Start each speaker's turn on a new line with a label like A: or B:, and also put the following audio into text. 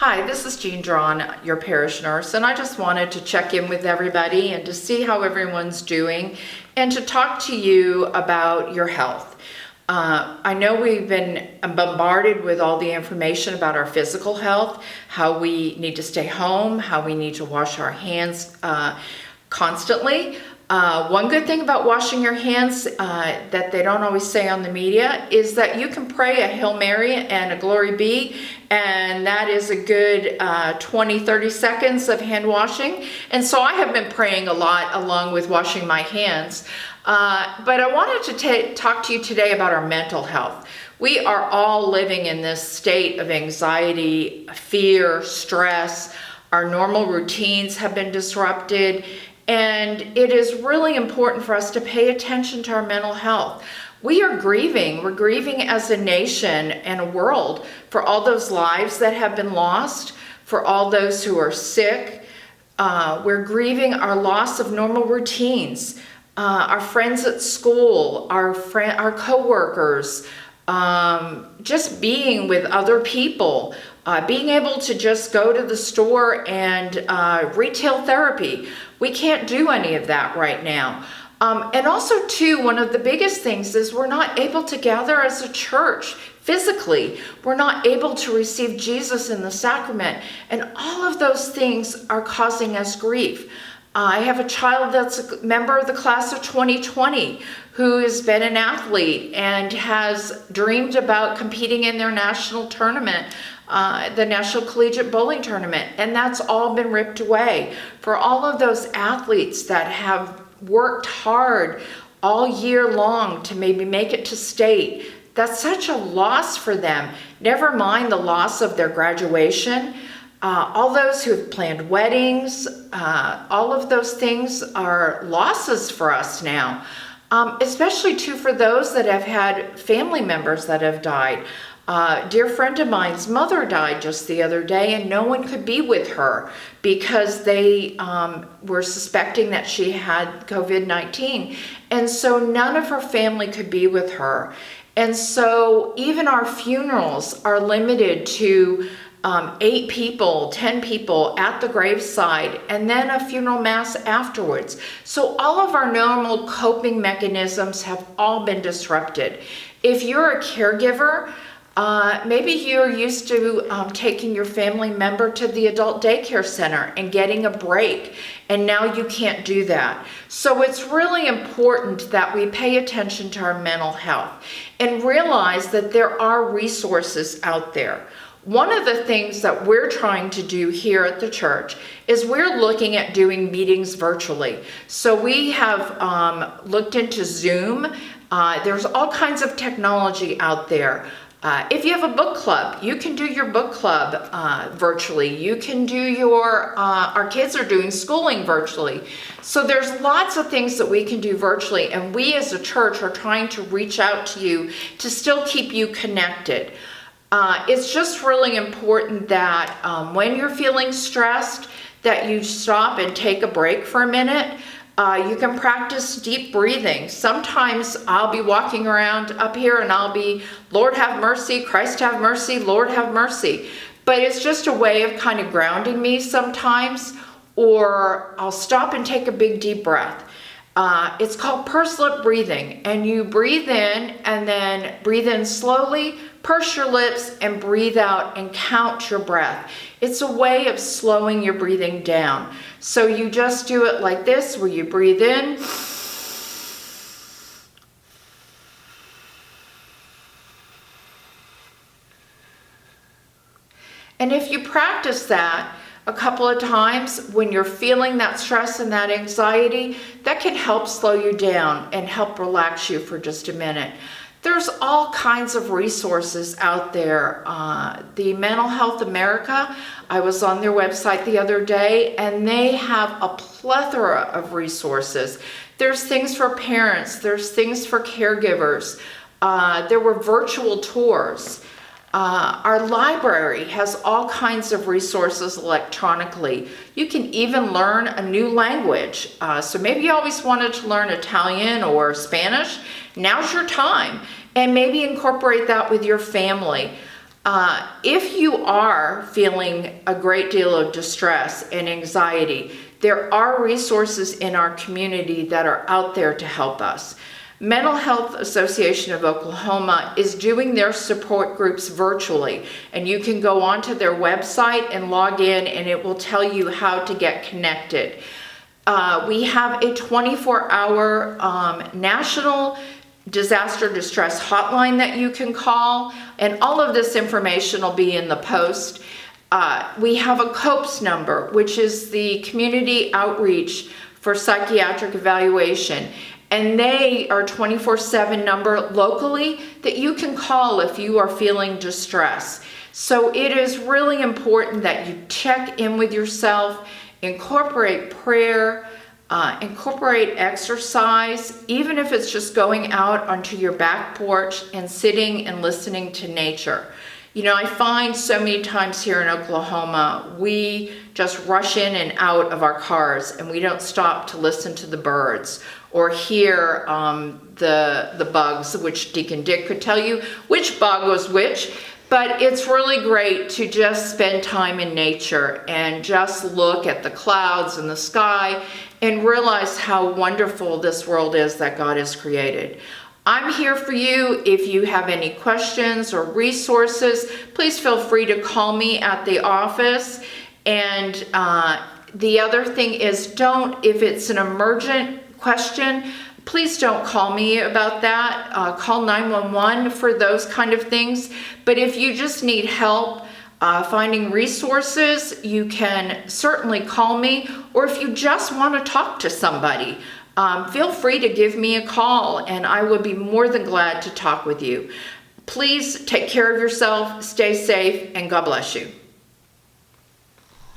A: Hi, this is Jeanne Draughon, your parish nurse, and I just wanted to check in with everybody and to see how everyone's doing and to talk to you about your health. I know we've been bombarded with all the information about our physical health, how we need to stay home, how we need to wash our hands constantly. One good thing about washing your hands that they don't always say on the media is that you can pray a Hail Mary and a Glory Be, and that is a good 20-30 seconds of hand washing. And so I have been praying a lot along with washing my hands. But I wanted to talk to you today about our mental health. We are all living in this state of anxiety, fear, stress. Our normal routines have been disrupted. And it is really important for us to pay attention to our mental health. We are grieving. We're grieving as a nation and a world for all those lives that have been lost, for all those who are sick. We're grieving our loss of normal routines, our friends at school, our coworkers, just being with other people, being able to just go to the store and retail therapy. We can't do any of that right now. And also too, one of the biggest things is we're not able to gather as a church physically. We're not able to receive Jesus in the sacrament. And all of those things are causing us grief. I have a child that's a member of the class of 2020 who has been an athlete and has dreamed about competing in their national tournament, the National Collegiate Bowling Tournament, and that's all been ripped away. For all of those athletes that have worked hard all year long to maybe make it to state, that's such a loss for them. Never mind the loss of their graduation. All those who have planned weddings, all of those things are losses for us now, especially too for those that have had family members that have died. A dear friend of mine's mother died just the other day, and no one could be with her because they were suspecting that she had COVID-19. And so none of her family could be with her. And so even our funerals are limited to 8 people, 10 people at the graveside, and then a funeral mass afterwards. So all of our normal coping mechanisms have all been disrupted. If you're a caregiver, maybe you're used to taking your family member to the adult daycare center and getting a break, and now you can't do that. So it's really important that we pay attention to our mental health and realize that there are resources out there. One of the things that we're trying to do here at the church is we're looking at doing meetings virtually. So we have looked into Zoom. There's all kinds of technology out there. If you have a book club, you can do your book club virtually. You can do our kids are doing schooling virtually. So there's lots of things that we can do virtually, and we as a church are trying to reach out to you to still keep you connected. It's just really important that when you're feeling stressed, that you stop and take a break for a minute. You can practice deep breathing. Sometimes I'll be walking around up here and I'll be, Lord have mercy, Christ have mercy, Lord have mercy. But it's just a way of kind of grounding me sometimes, or I'll stop and take a big deep breath. It's called pursed lip breathing, and you breathe in and then breathe in slowly, purse your lips and breathe out and count your breath. It's a way of slowing your breathing down. So you just do it like this, where you breathe in, and if you practice that a couple of times when you're feeling that stress and that anxiety, that can help slow you down and help relax you for just a minute. There's all kinds of resources out there. The Mental Health America, I was on their website the other day, and they have a plethora of resources. There's things for parents, there's things for caregivers. There were virtual tours. Our library has all kinds of resources electronically. You can even learn a new language. So maybe you always wanted to learn Italian or Spanish. Now's your time. And maybe incorporate that with your family. If you are feeling a great deal of distress and anxiety, there are resources in our community that are out there to help us. Mental Health Association of Oklahoma is doing their support groups virtually, and you can go onto their website and log in, and it will tell you how to get connected. We have a 24-hour national Disaster Distress Hotline that you can call, and all of this information will be in the post. We have a COPES number, which is the Community Outreach for Psychiatric Evaluation, and they are a 24/7 number locally that you can call if you are feeling distress. So it is really important that you check in with yourself, incorporate prayer, incorporate exercise, even if it's just going out onto your back porch and sitting and listening to nature. You know, I find so many times here in Oklahoma, we just rush in and out of our cars and we don't stop to listen to the birds or hear the bugs, which Deacon Dick could tell you which bug was which. But it's really great to just spend time in nature and just look at the clouds and the sky and realize how wonderful this world is that God has created. I'm here for you. If you have any questions or resources, please feel free to call me at the office. And the other thing is, if it's an emergent question, please don't call me about that. Call 911 for those kind of things. But if you just need help finding resources, you can certainly call me. Or if you just want to talk to somebody, feel free to give me a call and I would be more than glad to talk with you. Please take care of yourself, stay safe, and God bless you.